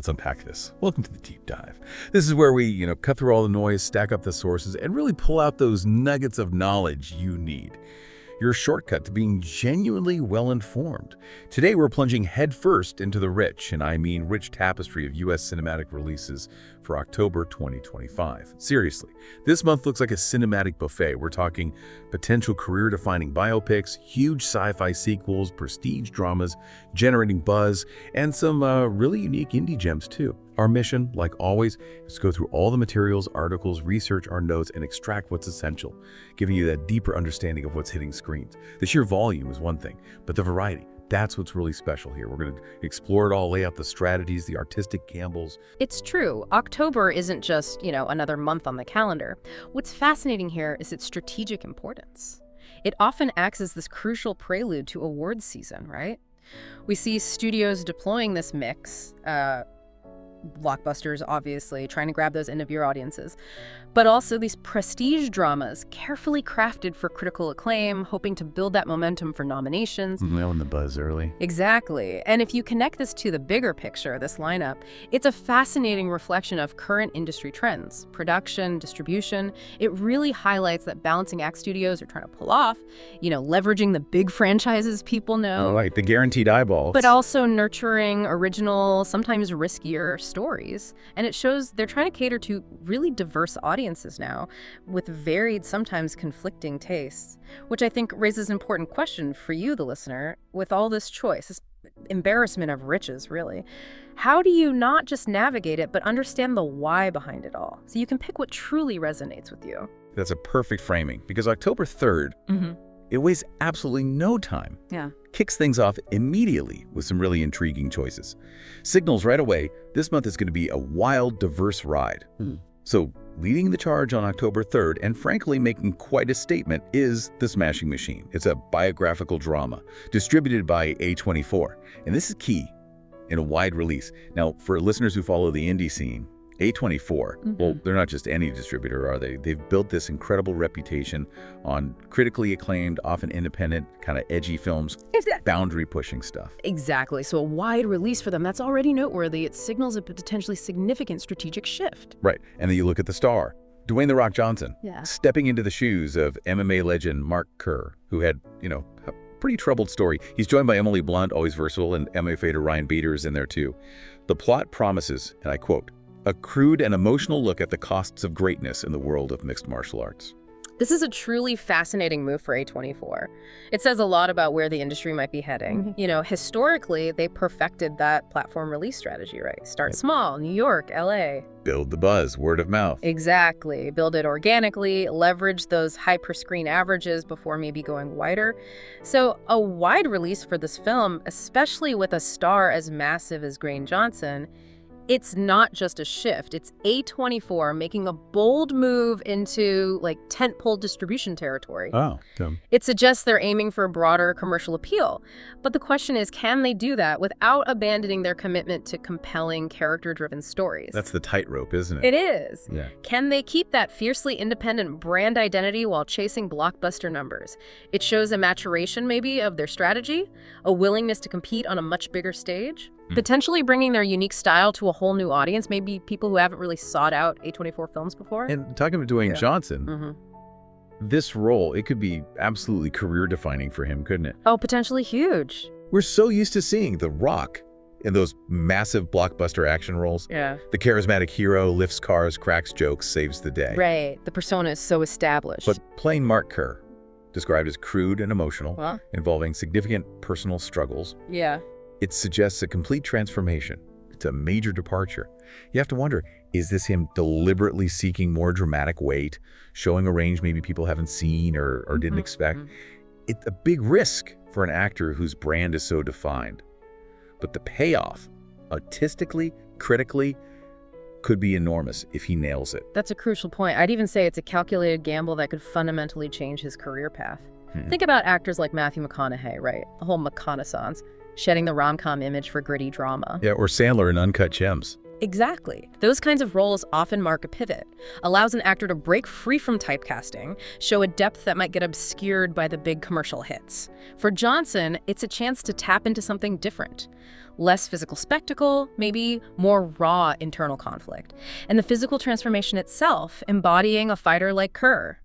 let's unpack this. Welcome to the deep dive. This is where we, cut through all the noise, stack up the sources, and really pull out those nuggets of knowledge you need. Your shortcut to being genuinely well-informed. Today, we're plunging headfirst into the rich, and I mean rich tapestry of U.S. cinematic releases for October 2025. Seriously, this month looks like a cinematic buffet. We're talking potential career-defining biopics, huge sci-fi sequels, prestige dramas, generating buzz, and some really unique indie gems too. Our mission, like always, is to go through all the materials, articles, research our notes, and extract what's essential, giving you that deeper understanding of what's hitting screens. The sheer volume is one thing, but the variety, that's what's really special here. We're going to explore it all, lay out the strategies, the artistic gambles. It's true. October isn't just, another month on the calendar. What's fascinating here is its strategic importance. It often acts as this crucial prelude to awards season, right? We see studios deploying this mix, blockbusters, obviously, trying to grab those end-of-year audiences, but also these prestige dramas carefully crafted for critical acclaim, hoping to build that momentum for nominations. Nailing the buzz early. Exactly. And if you connect this to the bigger picture, this lineup, it's a fascinating reflection of current industry trends, production, distribution. It really highlights that balancing act studios are trying to pull off, leveraging the big franchises people know. Oh, right, the guaranteed eyeballs. But also nurturing original, sometimes riskier stories. And it shows they're trying to cater to really diverse audiences now with varied, sometimes conflicting tastes, which I think raises an important question for you, the listener. With all this choice, this embarrassment of riches, really, how do you not just navigate it, but understand the why behind it all, so you can pick what truly resonates with you? That's a perfect framing, because October 3rd, it wastes absolutely no time. Yeah. Kicks things off immediately with some really intriguing choices. Signals right away, this month is going to be a wild, diverse ride. So leading the charge on October 3rd, and frankly making quite a statement, is The Smashing Machine. It's a biographical drama distributed by A24. And this is key in a wide release. Now, for listeners who follow the indie scene, A24, well, they're not just any distributor, are they? They've built this incredible reputation on critically acclaimed, often independent, kind of edgy films, boundary-pushing stuff. Exactly. So a wide release for them, that's already noteworthy. It signals a potentially significant strategic shift. Right. And then you look at the star, Dwayne "The Rock" Johnson, stepping into the shoes of MMA legend Mark Kerr, who had, a pretty troubled story. He's joined by Emily Blunt, always versatile, and MMA fighter Ryan Bader is in there too. The plot promises, and I quote, "a crude and emotional look at the costs of greatness in the world of mixed martial arts." This is a truly fascinating move for A24. It says a lot about where the industry might be heading. Historically, they perfected that platform release strategy, right? Start small, New York, LA. Build the buzz, word of mouth. Exactly. Build it organically, leverage those high per-screen averages before maybe going wider. So a wide release for this film, especially with a star as massive as Dwayne Johnson, it's not just a shift. It's A24 making a bold move into tentpole distribution territory. Oh. It suggests they're aiming for a broader commercial appeal. But the question is, can they do that without abandoning their commitment to compelling, character-driven stories? That's the tightrope, isn't it? It is. Yeah. Can they keep that fiercely independent brand identity while chasing blockbuster numbers? It shows a maturation, maybe, of their strategy, a willingness to compete on a much bigger stage. Potentially bringing their unique style to a whole new audience, maybe people who haven't really sought out A24 films before. And talking about Dwayne Johnson, this role, it could be absolutely career-defining for him, couldn't it? Oh, potentially huge. We're so used to seeing The Rock in those massive blockbuster action roles. Yeah. The charismatic hero lifts cars, cracks jokes, saves the day. Right. The persona is so established. But playing Mark Kerr, described as crude and emotional, involving significant personal struggles. Yeah. It suggests a complete transformation. It's a major departure. You have to wonder, is this him deliberately seeking more dramatic weight, showing a range maybe people haven't seen or didn't expect? It's a big risk for an actor whose brand is so defined. But the payoff, artistically, critically, could be enormous if he nails it. That's a crucial point. I'd even say it's a calculated gamble that could fundamentally change his career path. Think about actors like Matthew McConaughey, right? The whole McConaissance. Shedding the rom-com image for gritty drama. Yeah, or Sandler in Uncut Gems. Exactly. Those kinds of roles often mark a pivot, allows an actor to break free from typecasting, show a depth that might get obscured by the big commercial hits. For Johnson, it's a chance to tap into something different. Less physical spectacle, maybe more raw internal conflict. And the physical transformation itself, embodying a fighter like Kerr.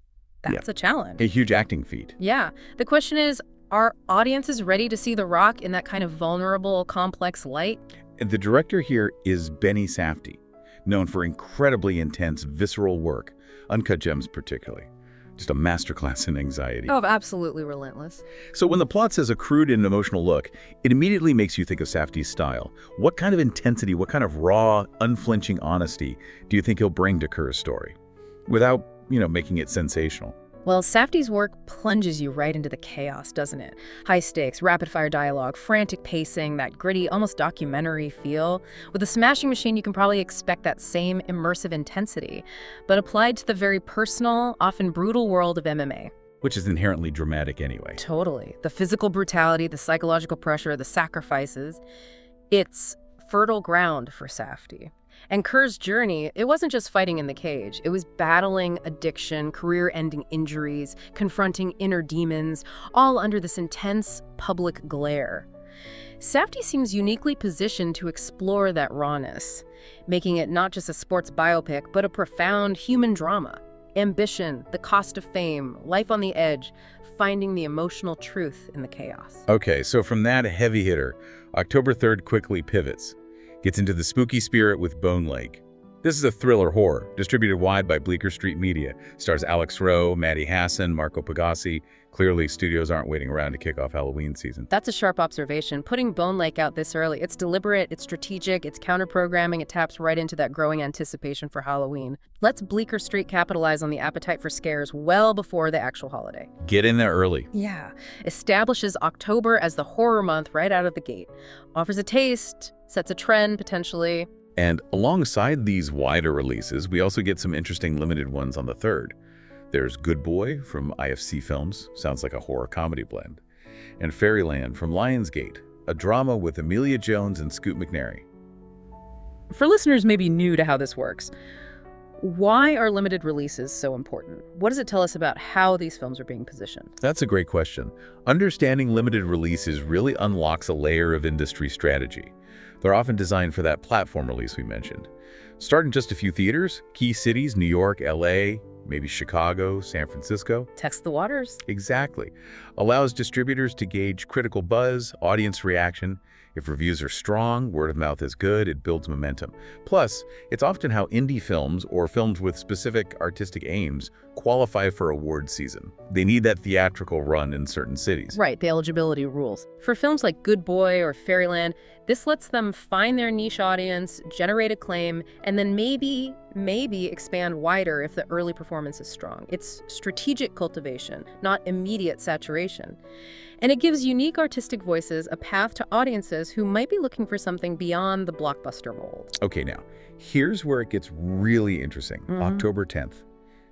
That's a challenge. A huge acting feat. Yeah. The question is, are audiences ready to see The Rock in that kind of vulnerable, complex light? And the director here is Benny Safdie, known for incredibly intense, visceral work, Uncut Gems particularly. Just a masterclass in anxiety. Oh, absolutely relentless. So when the plot says a crude and emotional look, it immediately makes you think of Safdie's style. What kind of intensity, what kind of raw, unflinching honesty do you think he'll bring to Kerr's story? Without, making it sensational. Well, Safdie's work plunges you right into the chaos, doesn't it? High stakes, rapid-fire dialogue, frantic pacing, that gritty, almost documentary feel. With a smashing machine, you can probably expect that same immersive intensity, but applied to the very personal, often brutal world of MMA. Which is inherently dramatic anyway. Totally. The physical brutality, the psychological pressure, the sacrifices. It's fertile ground for Safdie. And Kerr's journey, it wasn't just fighting in the cage. It was battling addiction, career-ending injuries, confronting inner demons, all under this intense public glare. Safdie seems uniquely positioned to explore that rawness, making it not just a sports biopic, but a profound human drama. Ambition, the cost of fame, life on the edge, finding the emotional truth in the chaos. Okay, so from that heavy hitter, October 3rd quickly pivots. Gets into the spooky spirit with Bone Lake. This is a thriller horror, distributed wide by Bleecker Street Media. Stars Alex Rowe, Maddie Hassan, Marco Pagasi. Clearly, studios aren't waiting around to kick off Halloween season. That's a sharp observation. Putting Bone Lake out this early, it's deliberate, it's strategic, it's counter-programming, it taps right into that growing anticipation for Halloween. Let's Bleecker Street capitalize on the appetite for scares well before the actual holiday. Get in there early. Yeah. Establishes October as the horror month right out of the gate. Offers a taste, sets a trend, potentially. And alongside these wider releases, we also get some interesting limited ones on the 3rd. There's Good Boy from IFC Films, sounds like a horror comedy blend. And Fairyland from Lionsgate, a drama with Emilia Jones and Scoot McNairy. For listeners maybe new to how this works, why are limited releases so important? What does it tell us about how these films are being positioned? That's a great question. Understanding limited releases really unlocks a layer of industry strategy. They're often designed for that platform release we mentioned. Start in just a few theaters, key cities, New York, LA, maybe Chicago, San Francisco. Test the waters. Exactly. Allows distributors to gauge critical buzz, audience reaction. If reviews are strong, word of mouth is good, it builds momentum. Plus, it's often how indie films or films with specific artistic aims qualify for award season. They need that theatrical run in certain cities. Right, the eligibility rules. For films like Good Boy or Fairyland, this lets them find their niche audience, generate acclaim, and then maybe expand wider if the early performance is strong. It's strategic cultivation, not immediate saturation. And it gives unique artistic voices a path to audiences who might be looking for something beyond the blockbuster mold. Okay, now, here's where it gets really interesting. October 10th.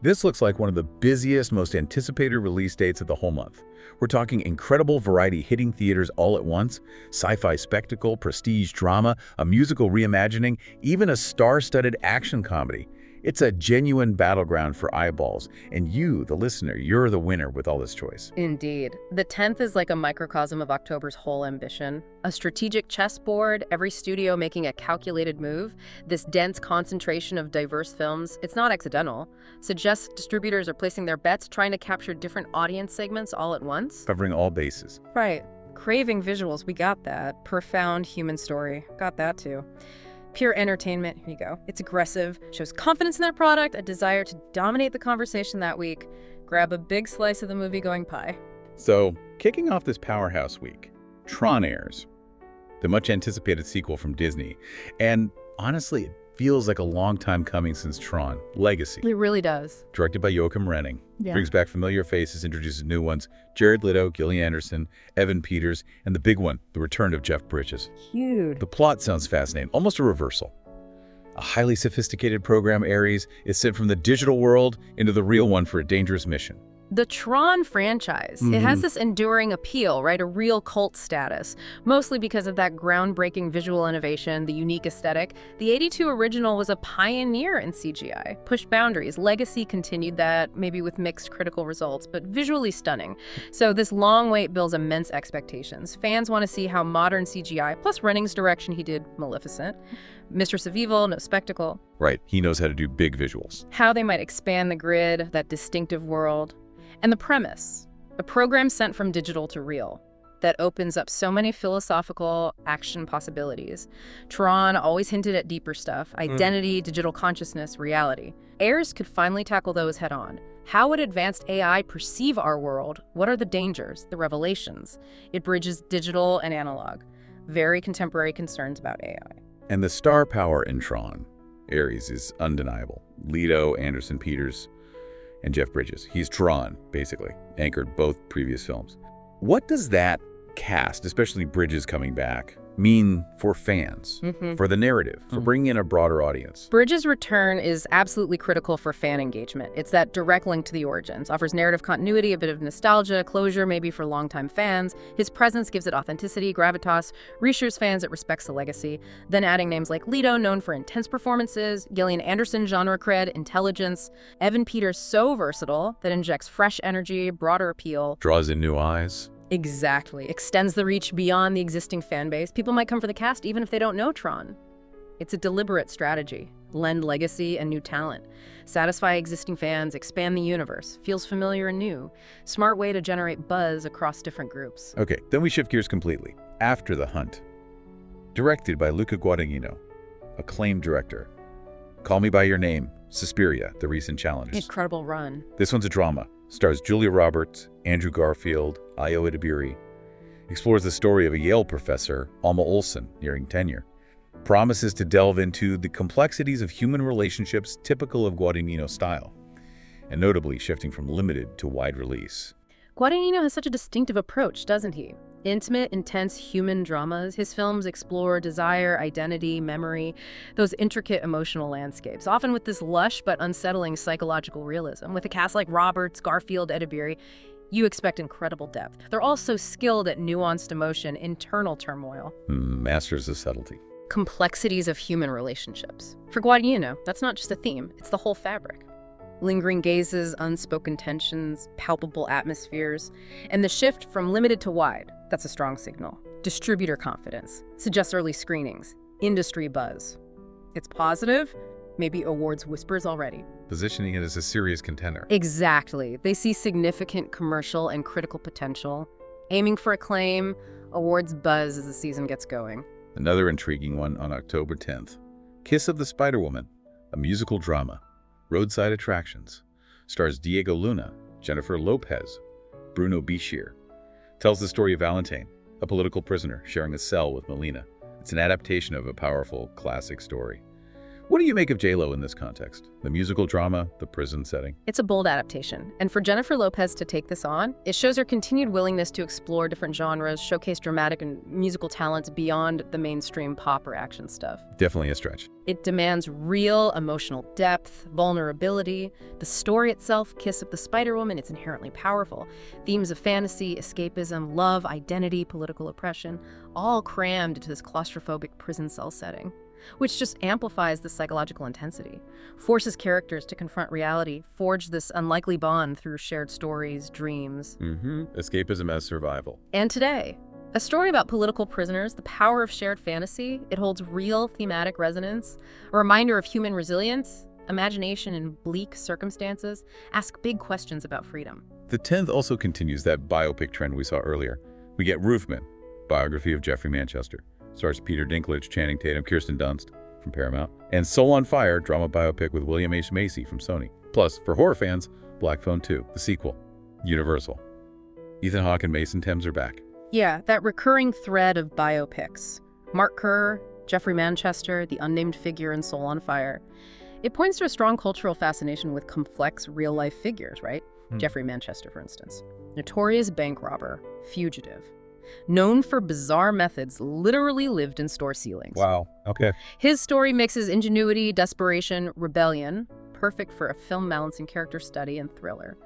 This looks like one of the busiest, most anticipated release dates of the whole month. We're talking incredible variety hitting theaters all at once, sci-fi spectacle, prestige drama, a musical reimagining, even a star-studded action comedy. It's a genuine battleground for eyeballs, and you, the listener, you're the winner with all this choice. Indeed. The 10th is like a microcosm of October's whole ambition. A strategic chessboard, every studio making a calculated move. This dense concentration of diverse films, it's not accidental. Suggests distributors are placing their bets, trying to capture different audience segments all at once. Covering all bases. Right. Craving visuals, we got that. Profound human story, got that too. Pure entertainment, here you go. It's aggressive, shows confidence in their product, a desire to dominate the conversation that week. Grab a big slice of the movie-going pie. So, kicking off this powerhouse week, Tron airs, the much-anticipated sequel from Disney. And honestly, it feels like a long time coming since Tron, Legacy. It really does. Directed by Joachim Renning. Yeah. Brings back familiar faces, introduces new ones. Jared Leto, Gillian Anderson, Evan Peters, and the big one, the return of Jeff Bridges. Huge. The plot sounds fascinating, almost a reversal. A highly sophisticated program, Ares, is sent from the digital world into the real one for a dangerous mission. The Tron franchise, it has this enduring appeal, right? A real cult status, mostly because of that groundbreaking visual innovation, the unique aesthetic. The 82 original was a pioneer in CGI, pushed boundaries. Legacy continued that, maybe with mixed critical results, but visually stunning. So this long wait builds immense expectations. Fans want to see how modern CGI, plus Renning's direction, he did Maleficent, Mistress of Evil, no spectacle. Right, he knows how to do big visuals. How they might expand the grid, that distinctive world. And the premise, a program sent from digital to real, that opens up so many philosophical action possibilities. Tron always hinted at deeper stuff, identity, digital consciousness, reality. Heirs could finally tackle those head on. How would advanced AI perceive our world? What are the dangers, the revelations? It bridges digital and analog. Very contemporary concerns about AI. And the star power in Tron, Ares, is undeniable. Leto, Anderson Peters, and Jeff Bridges. He's Tron, basically, anchored both previous films. What does that cast, especially Bridges coming back, mean for fans, for the narrative, for bringing in a broader audience? Bridges' return is absolutely critical for fan engagement. It's that direct link to the origins, offers narrative continuity, a bit of nostalgia, closure maybe for longtime fans. His presence gives it authenticity, gravitas, reassures fans it respects the legacy. Then adding names like Leto, known for intense performances, Gillian Anderson, genre cred, intelligence, Evan Peters, so versatile that injects fresh energy, broader appeal. Draws in new eyes. Exactly. Extends the reach beyond the existing fan base. People might come for the cast even if they don't know Tron. It's a deliberate strategy. Lend legacy and new talent. Satisfy existing fans, expand the universe. Feels familiar and new. Smart way to generate buzz across different groups. Okay, then we shift gears completely. After the Hunt. Directed by Luca Guadagnino, acclaimed director. Call Me By Your Name, Suspiria, the recent challengers. Incredible run. This one's a drama. Stars Julia Roberts, Andrew Garfield, Ayo Edebiri. Explores the story of a Yale professor, Alma Olsen, nearing tenure. Promises to delve into the complexities of human relationships typical of Guadagnino's style, and notably shifting from limited to wide release. Guadagnino has such a distinctive approach, doesn't he? Intimate, intense human dramas. His films explore desire, identity, memory, those intricate emotional landscapes, often with this lush but unsettling psychological realism. With a cast like Roberts, Garfield, Edebiri, you expect incredible depth. They're all so skilled at nuanced emotion, internal turmoil. Masters of subtlety. Complexities of human relationships. For Guadagnino, that's not just a theme, it's the whole fabric. Lingering gazes, unspoken tensions, palpable atmospheres, and the shift from limited to wide, that's a strong signal. Distributor confidence, suggests early screenings, industry buzz. It's positive, maybe awards whispers already. Positioning it as a serious contender. Exactly. They see significant commercial and critical potential, aiming for acclaim, awards buzz as the season gets going. Another intriguing one on October 10th. Kiss of the Spider-Woman, a musical drama. Roadside Attractions. Stars Diego Luna, Jennifer Lopez, Bruno Bichir. Tells the story of Valentine, a political prisoner sharing a cell with Melina. It's an adaptation of a powerful classic story. What do you make of J-Lo in this context? The musical drama, the prison setting? It's a bold adaptation, and for Jennifer Lopez to take this on, it shows her continued willingness to explore different genres, showcase dramatic and musical talents beyond the mainstream pop or action stuff. Definitely a stretch. It demands real emotional depth, vulnerability. The story itself, Kiss of the Spider-Woman, it's inherently powerful. Themes of fantasy, escapism, love, identity, political oppression, all crammed into this claustrophobic prison cell setting, which just amplifies the psychological intensity, forces characters to confront reality, forge this unlikely bond through shared stories, dreams. Escapism as survival. And today, a story about political prisoners, the power of shared fantasy. It holds real thematic resonance, a reminder of human resilience, imagination in bleak circumstances, ask big questions about freedom. The 10th also continues that biopic trend we saw earlier. We get Roofman, biography of Jeffrey Manchester. Stars Peter Dinklage, Channing Tatum, Kirsten Dunst from Paramount, and Soul on Fire, drama biopic with William H. Macy from Sony. Plus, for horror fans, Black Phone 2, the sequel, Universal. Ethan Hawke and Mason Thames are back. Yeah, that recurring thread of biopics. Mark Kerr, Jeffrey Manchester, the unnamed figure in Soul on Fire. It points to a strong cultural fascination with complex real-life figures, right? Jeffrey Manchester, for instance. Notorious bank robber, fugitive. Known for bizarre methods, literally lived in store ceilings. Wow, okay. His story mixes ingenuity, desperation, rebellion, perfect for a film balancing character study and thriller.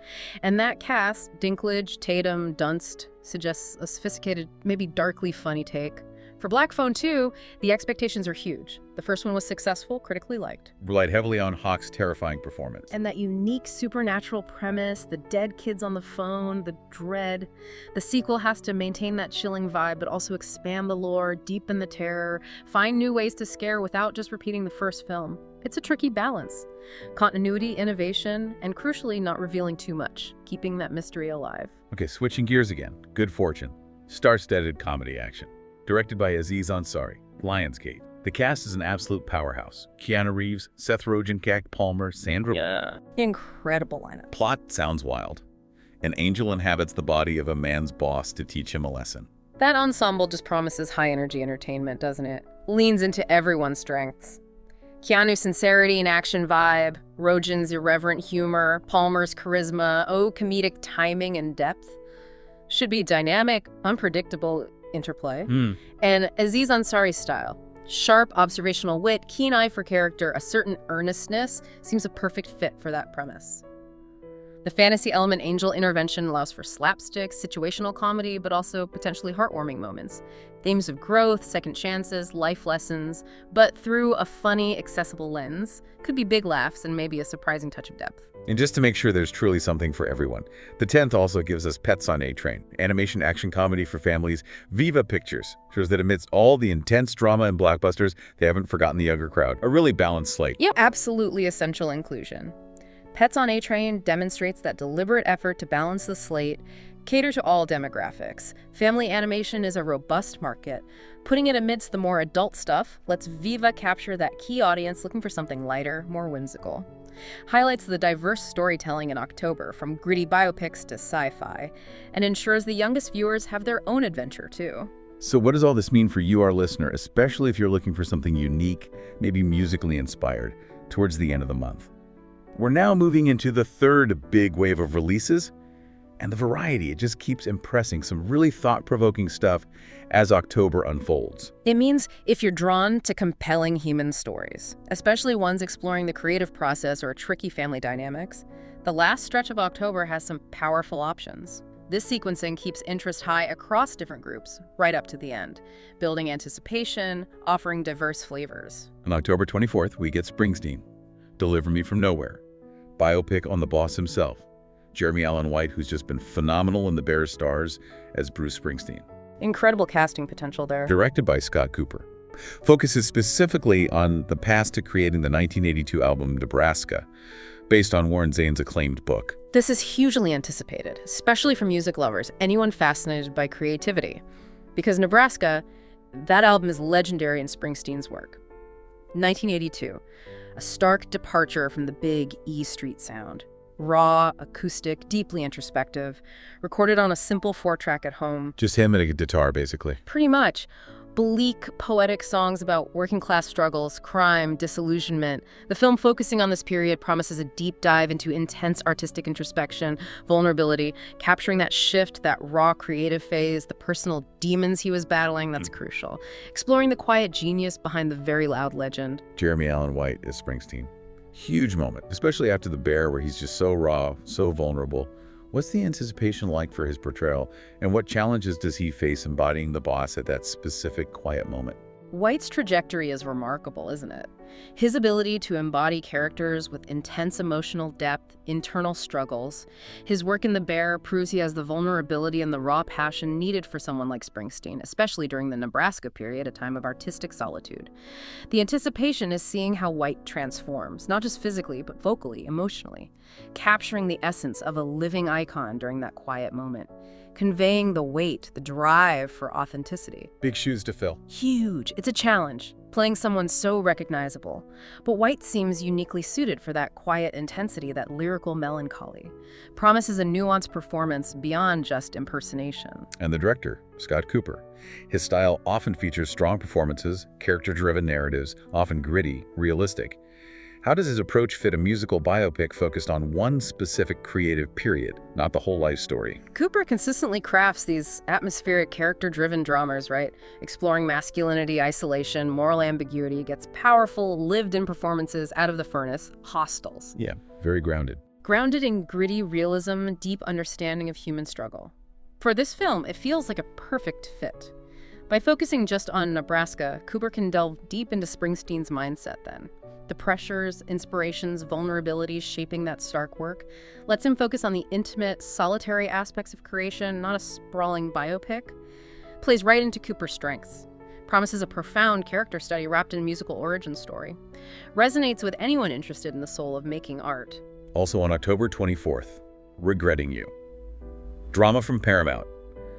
And that cast, Dinklage, Tatum, Dunst, suggests a sophisticated, maybe darkly funny take. For Black Phone 2, the expectations are huge. The first one was successful, critically liked. Relied heavily on Hawke's terrifying performance. And that unique supernatural premise, the dead kids on the phone, the dread. The sequel has to maintain that chilling vibe, but also expand the lore, deepen the terror, find new ways to scare without just repeating the first film. It's a tricky balance. Continuity, innovation, and crucially not revealing too much, keeping that mystery alive. Okay, switching gears again. Good Fortune. Star-studded comedy action. Directed by Aziz Ansari. Lionsgate. The cast is an absolute powerhouse. Keanu Reeves, Seth Rogen, Jack Palmer, Sandra... Incredible lineup. Plot sounds wild. An angel inhabits the body of a man's boss to teach him a lesson. That ensemble just promises high-energy entertainment, doesn't it? Leans into everyone's strengths. Keanu's sincerity and action vibe, Rogen's irreverent humor, Palmer's charisma, comedic timing and depth. Should be dynamic, unpredictable interplay. And Aziz Ansari's style. Sharp observational wit, keen eye for character, a certain earnestness seems a perfect fit for that premise. The fantasy element angel intervention allows for slapstick, situational comedy, but also potentially heartwarming moments. Themes of growth, second chances, life lessons, but through a funny, accessible lens. Could be big laughs and maybe a surprising touch of depth. And just to make sure there's truly something for everyone, the 10th also gives us Pets on A-Train, animation action comedy for families. Viva Pictures shows that amidst all the intense drama and blockbusters, they haven't forgotten the younger crowd. A really balanced slate. Yep, absolutely essential inclusion. Pets on A-Train demonstrates that deliberate effort to balance the slate, cater to all demographics. Family animation is a robust market. Putting it amidst the more adult stuff lets Viva capture that key audience looking for something lighter, more whimsical. Highlights the diverse storytelling in October, from gritty biopics to sci-fi, and ensures the youngest viewers have their own adventure, too. So what does all this mean for you, our listener, especially if you're looking for something unique, maybe musically inspired, towards the end of the month? We're now moving into the third big wave of releases, and the variety, it just keeps impressing. Some really thought-provoking stuff as October unfolds. It means if you're drawn to compelling human stories, especially ones exploring the creative process or tricky family dynamics, the last stretch of October has some powerful options. This sequencing keeps interest high across different groups, right up to the end, building anticipation, offering diverse flavors. On October 24th, we get Springsteen, Deliver Me From Nowhere, biopic on the boss himself, Jeremy Allen White, who's just been phenomenal in The Bears stars as Bruce Springsteen. Incredible casting potential there. Directed by Scott Cooper. Focuses specifically on the path to creating the 1982 album Nebraska, based on Warren Zane's acclaimed book. This is hugely anticipated, especially for music lovers, anyone fascinated by creativity. Because Nebraska, that album is legendary in Springsteen's work. 1982, a stark departure from the big E Street sound. Raw, acoustic, deeply introspective, recorded on a simple 4-track at home. Just him and a guitar, basically. Pretty much. Bleak, poetic songs about working-class struggles, crime, disillusionment. The film focusing on this period promises a deep dive into intense artistic introspection, vulnerability, capturing that shift, that raw creative phase, the personal demons he was battling. That's crucial. Exploring the quiet genius behind the very loud legend. Jeremy Allen White as Springsteen. Huge moment, especially after The Bear, where he's just so raw, so vulnerable. What's the anticipation like for his portrayal, and what challenges does he face embodying the boss at that specific quiet moment? White's trajectory is remarkable, isn't it? His ability to embody characters with intense emotional depth, internal struggles. His work in The Bear proves he has the vulnerability and the raw passion needed for someone like Springsteen, especially during the Nebraska period, a time of artistic solitude. The anticipation is seeing how White transforms, not just physically, but vocally, emotionally, capturing the essence of a living icon during that quiet moment, conveying the weight, the drive for authenticity. Big shoes to fill. Huge. It's a challenge, playing someone so recognizable. But White seems uniquely suited for that quiet intensity, that lyrical melancholy. Promises a nuanced performance beyond just impersonation. And the director, Scott Cooper. His style often features strong performances, character-driven narratives, often gritty, realistic. How does his approach fit a musical biopic focused on one specific creative period, not the whole life story? Cooper consistently crafts these atmospheric, character-driven dramas, right? Exploring masculinity, isolation, moral ambiguity, gets powerful, lived-in performances out of the furnace, Hostels. Yeah, very grounded. Grounded in gritty realism, deep understanding of human struggle. For this film, it feels like a perfect fit. By focusing just on Nebraska, Cooper can delve deep into Springsteen's mindset then. The pressures, inspirations, vulnerabilities shaping that stark work lets him focus on the intimate, solitary aspects of creation, not a sprawling biopic. Plays right into Cooper's strengths. Promises a profound character study wrapped in a musical origin story. Resonates with anyone interested in the soul of making art. Also on October 24th, Regretting You. Drama from Paramount.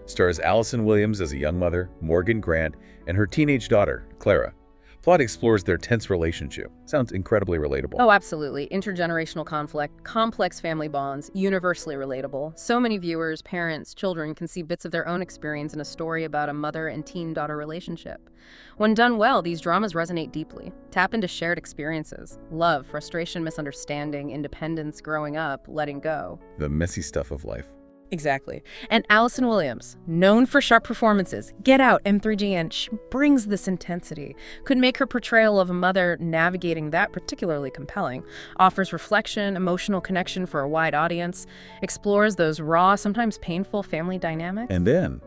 Stars Allison Williams as a young mother, Morgan Grant, and her teenage daughter, Clara. Plot explores their tense relationship. Sounds incredibly relatable. Oh, absolutely. Intergenerational conflict, complex family bonds, universally relatable. So many viewers, parents, children can see bits of their own experience in a story about a mother and teen-daughter relationship. When done well, these dramas resonate deeply. Tap into shared experiences. Love, frustration, misunderstanding, independence, growing up, letting go. The messy stuff of life. Exactly. And Allison Williams, known for sharp performances, Get Out, M3GN, she brings this intensity. Could make her portrayal of a mother navigating that particularly compelling. Offers reflection, emotional connection for a wide audience. Explores those raw, sometimes painful family dynamics. And then,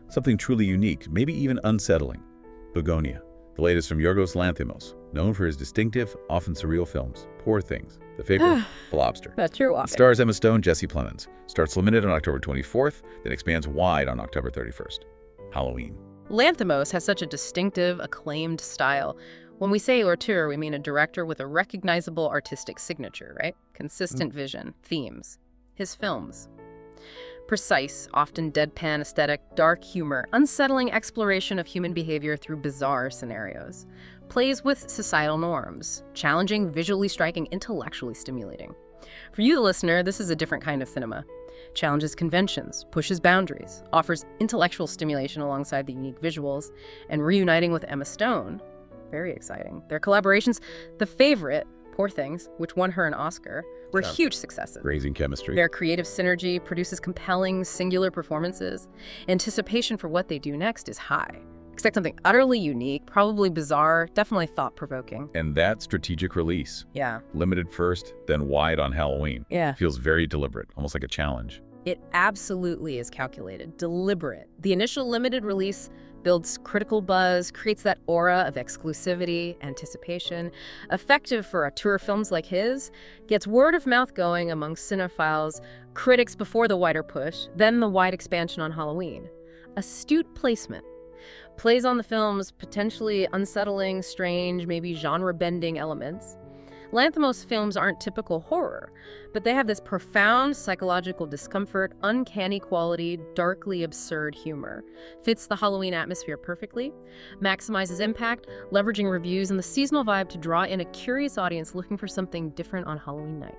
something truly unique, maybe even unsettling. BOGONIA, the latest from Yorgos Lanthimos, known for his distinctive, often surreal films, Poor Things, The Favorite, Lobster. That's true. It stars Emma Stone, Jesse Plemons. Starts limited on October 24th, then expands wide on October 31st. Halloween. Lanthimos has such a distinctive, acclaimed style. When we say auteur, we mean a director with a recognizable artistic signature, right? Consistent vision, themes. His films. Precise, often deadpan aesthetic, dark humor, unsettling exploration of human behavior through bizarre scenarios. Plays with societal norms, challenging, visually striking, intellectually stimulating. For you, the listener, this is a different kind of cinema. Challenges conventions, pushes boundaries, offers intellectual stimulation alongside the unique visuals, and reuniting with Emma Stone. Very exciting. Their collaborations, The Favorite, Poor Things, which won her an Oscar, were huge successes. Raising chemistry. Their creative synergy produces compelling, singular performances. Anticipation for what they do next is high. Expect something utterly unique, probably bizarre, definitely thought-provoking. And that strategic release. Yeah. Limited first, then wide on Halloween. Yeah. Feels very deliberate, almost like a challenge. It absolutely is calculated, deliberate. The initial limited release builds critical buzz, creates that aura of exclusivity, anticipation, effective for auteur films like his, gets word of mouth going among cinephiles, critics before the wider push, then the wide expansion on Halloween. Astute placement. Plays on the film's potentially unsettling, strange, maybe genre-bending elements. Lanthimos films aren't typical horror, but they have this profound psychological discomfort, uncanny quality, darkly absurd humor. Fits the Halloween atmosphere perfectly, maximizes impact, leveraging reviews and the seasonal vibe to draw in a curious audience looking for something different on Halloween night.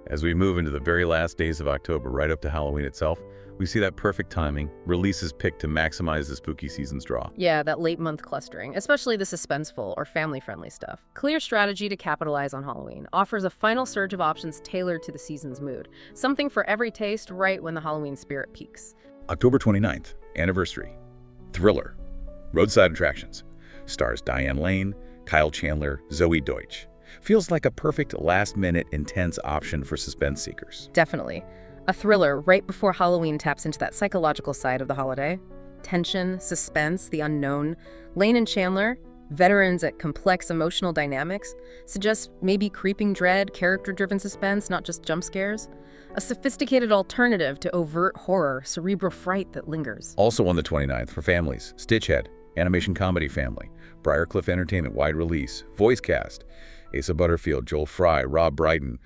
As we move into the very last days of October, right up to Halloween itself, we see that perfect timing, releases picked to maximize the spooky season's draw. Yeah, that late month clustering, especially the suspenseful or family-friendly stuff. Clear strategy to capitalize on Halloween. Offers a final surge of options tailored to the season's mood. Something for every taste right when the Halloween spirit peaks. October 29th, anniversary. Thriller. Roadside Attractions. Stars Diane Lane, Kyle Chandler, Zoe Deutsch. Feels like a perfect last-minute intense option for suspense seekers. Definitely. A thriller right before Halloween taps into that psychological side of the holiday. Tension, suspense, the unknown. Lane and Chandler, veterans at complex emotional dynamics, suggest maybe creeping dread, character-driven suspense, not just jump scares. A sophisticated alternative to overt horror, cerebral fright that lingers. Also on the 29th for families, Stitchhead, animation comedy family, Briarcliff Entertainment wide release, voice cast, Asa Butterfield, Joel Fry, Rob Brydon.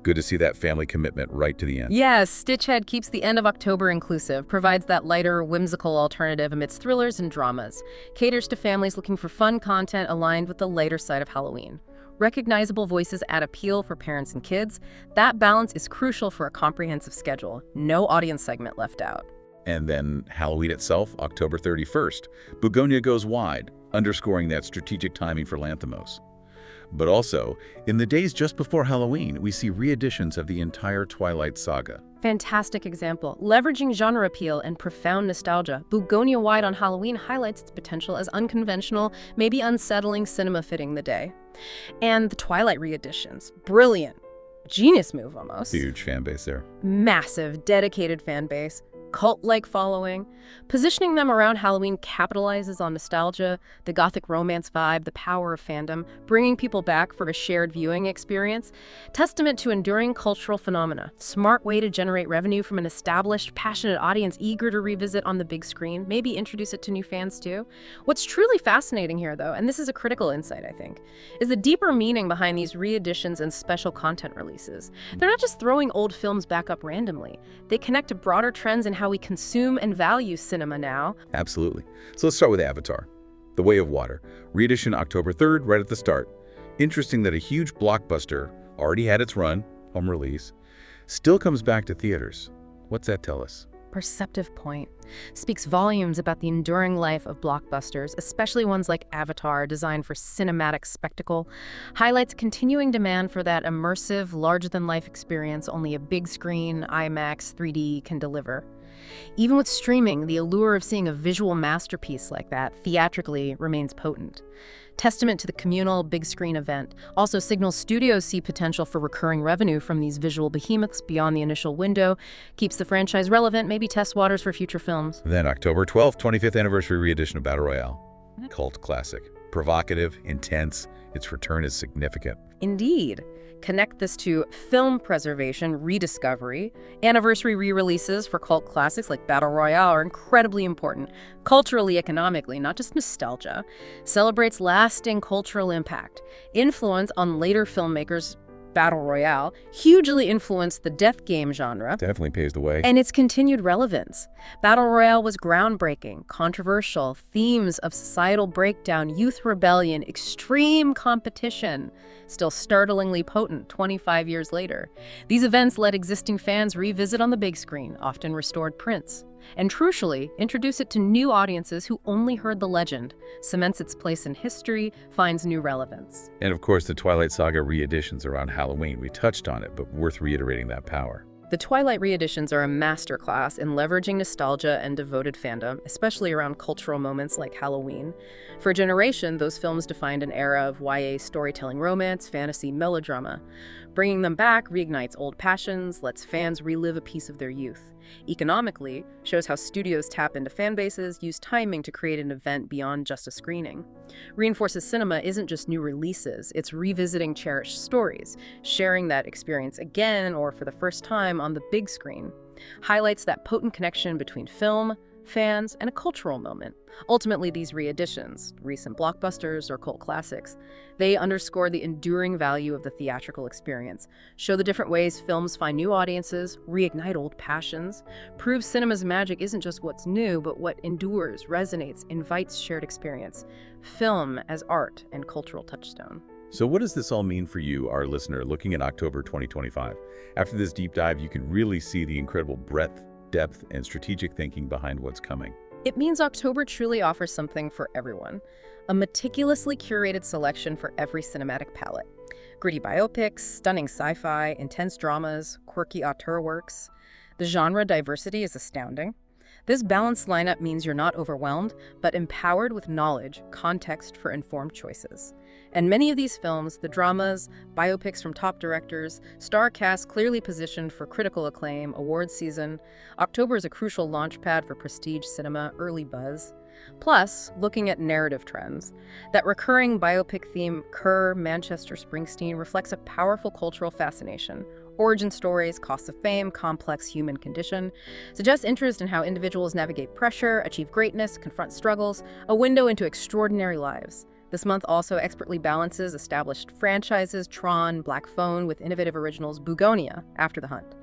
Good to see that family commitment right to the end. Yes, Stitchhead keeps the end of October inclusive, provides that lighter, whimsical alternative amidst thrillers and dramas, caters to families looking for fun content aligned with the lighter side of Halloween. Recognizable voices add appeal for parents and kids. That balance is crucial for a comprehensive schedule. No audience segment left out. And then Halloween itself, October 31st. BOGONIA goes wide, underscoring that strategic timing for Lanthimos. But also, in the days just before Halloween, we see re-editions of the entire Twilight saga. Fantastic example. Leveraging genre appeal and profound nostalgia, BOGONIA Wide on Halloween highlights its potential as unconventional, maybe unsettling cinema fitting the day. And the Twilight re-editions. Brilliant. Genius move, almost. Huge fan base there. Massive, dedicated fan base. Cult-like following. Positioning them around Halloween capitalizes on nostalgia, the gothic romance vibe, the power of fandom, bringing people back for a shared viewing experience. Testament to enduring cultural phenomena. Smart way to generate revenue from an established, passionate audience eager to revisit on the big screen, maybe introduce it to new fans too. What's truly fascinating here, though, and this is a critical insight, I think, is the deeper meaning behind these re-editions and special content releases. They're not just throwing old films back up randomly. They connect to broader trends in how we consume and value cinema now. Absolutely. So let's start with Avatar, The Way of Water. Reedition October 3rd, right at the start. Interesting that a huge blockbuster already had its run, home release, still comes back to theaters. What's that tell us? Perceptive point. Speaks volumes about the enduring life of blockbusters, especially ones like Avatar, designed for cinematic spectacle. Highlights continuing demand for that immersive, larger-than-life experience only a big screen, IMAX, 3D can deliver. Even with streaming, the allure of seeing a visual masterpiece like that theatrically remains potent. Testament to the communal big screen event. Also signals studios see potential for recurring revenue from these visual behemoths beyond the initial window, keeps the franchise relevant, maybe test waters for future films. Then October 12th, 25th anniversary re-edition of Battle Royale. Cult classic. Provocative, intense, its return is significant. Indeed. Connect this to film preservation, rediscovery. Anniversary re-releases for cult classics like Battle Royale are incredibly important, culturally, economically, not just nostalgia. Celebrates lasting cultural impact. Influence on later filmmakers. Battle Royale hugely influenced the death game genre. Definitely paves the way. And its continued relevance. Battle Royale was groundbreaking, controversial, themes of societal breakdown, youth rebellion, extreme competition, still startlingly potent 25 years later. These events let existing fans revisit on the big screen, often restored prints. And crucially, introduce it to new audiences who only heard the legend, cements its place in history, finds new relevance. And of course, the Twilight Saga re-editions around Halloween. We touched on it, but worth reiterating that power. The Twilight re-editions are a masterclass in leveraging nostalgia and devoted fandom, especially around cultural moments like Halloween. For a generation, those films defined an era of YA storytelling, romance, fantasy, melodrama. Bringing them back reignites old passions, lets fans relive a piece of their youth. Economically, shows how studios tap into fan bases, use timing to create an event beyond just a screening. Reinforces cinema isn't just new releases, it's revisiting cherished stories, sharing that experience again or for the first time on the big screen. Highlights that potent connection between film, fans, and a cultural moment. Ultimately, these re-editions, recent blockbusters or cult classics, they underscore the enduring value of the theatrical experience, show the different ways films find new audiences, reignite old passions, prove cinema's magic isn't just what's new, but what endures, resonates, invites shared experience. Film as art and cultural touchstone. So what does this all mean for you, our listener, looking at October 2025? After this deep dive, you can really see the incredible breadth, depth, and strategic thinking behind what's coming. It means October truly offers something for everyone. A meticulously curated selection for every cinematic palette. Gritty biopics, stunning sci-fi, intense dramas, quirky auteur works. The genre diversity is astounding. This balanced lineup means you're not overwhelmed, but empowered with knowledge, context for informed choices. And many of these films, the dramas, biopics from top directors, star casts clearly positioned for critical acclaim, awards season. October is a crucial launchpad for prestige cinema, early buzz. Plus, looking at narrative trends. That recurring biopic theme, Kerr, Manchester, Springsteen, reflects a powerful cultural fascination. Origin stories, costs of fame, complex human condition, suggests interest in how individuals navigate pressure, achieve greatness, confront struggles, a window into extraordinary lives. This month also expertly balances established franchises, Tron, Black Phone, with innovative originals, BOGONIA, After the Hunt.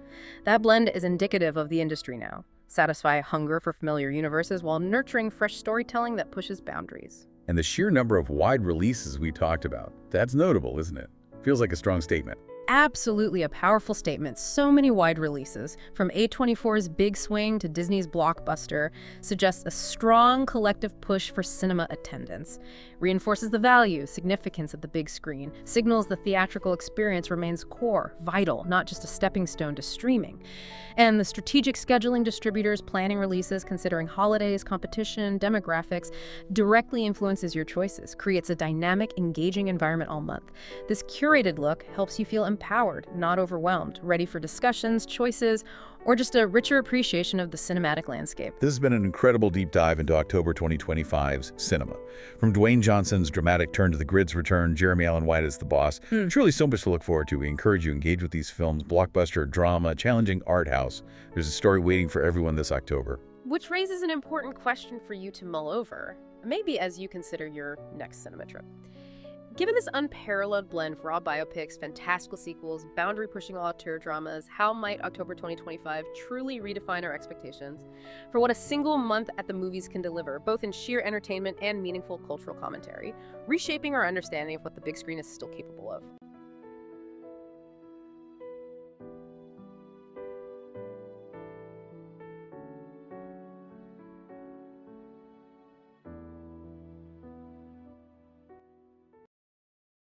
That blend is indicative of the industry now. Satisfy a hunger for familiar universes while nurturing fresh storytelling that pushes boundaries. And the sheer number of wide releases we talked about, that's notable, isn't it? Feels like a strong statement. absolutely a powerful statement. So many wide releases, from A24's Big Swing to Disney's Blockbuster, suggests a strong collective push for cinema attendance. Reinforces the value, significance of the big screen, signals the theatrical experience remains core, vital, not just a stepping stone to streaming. And the strategic scheduling distributors planning releases, considering holidays, competition, demographics, directly influences your choices, creates a dynamic, engaging environment all month. This curated look helps you feel empowered, not overwhelmed, ready for discussions, choices, or just a richer appreciation of the cinematic landscape. This has been an incredible deep dive into October 2025's cinema. From Dwayne Johnson's dramatic turn to the grid's return, Jeremy Allen White as the boss. Truly so much to look forward to. We encourage you to engage with these films, blockbuster, drama, challenging art house. There's a story waiting for everyone this October. Which raises an important question for you to mull over, maybe as you consider your next cinema trip. Given this unparalleled blend of raw biopics, fantastical sequels, boundary-pushing auteur dramas, how might October 2025 truly redefine our expectations for what a single month at the movies can deliver, both in sheer entertainment and meaningful cultural commentary, reshaping our understanding of what the big screen is still capable of?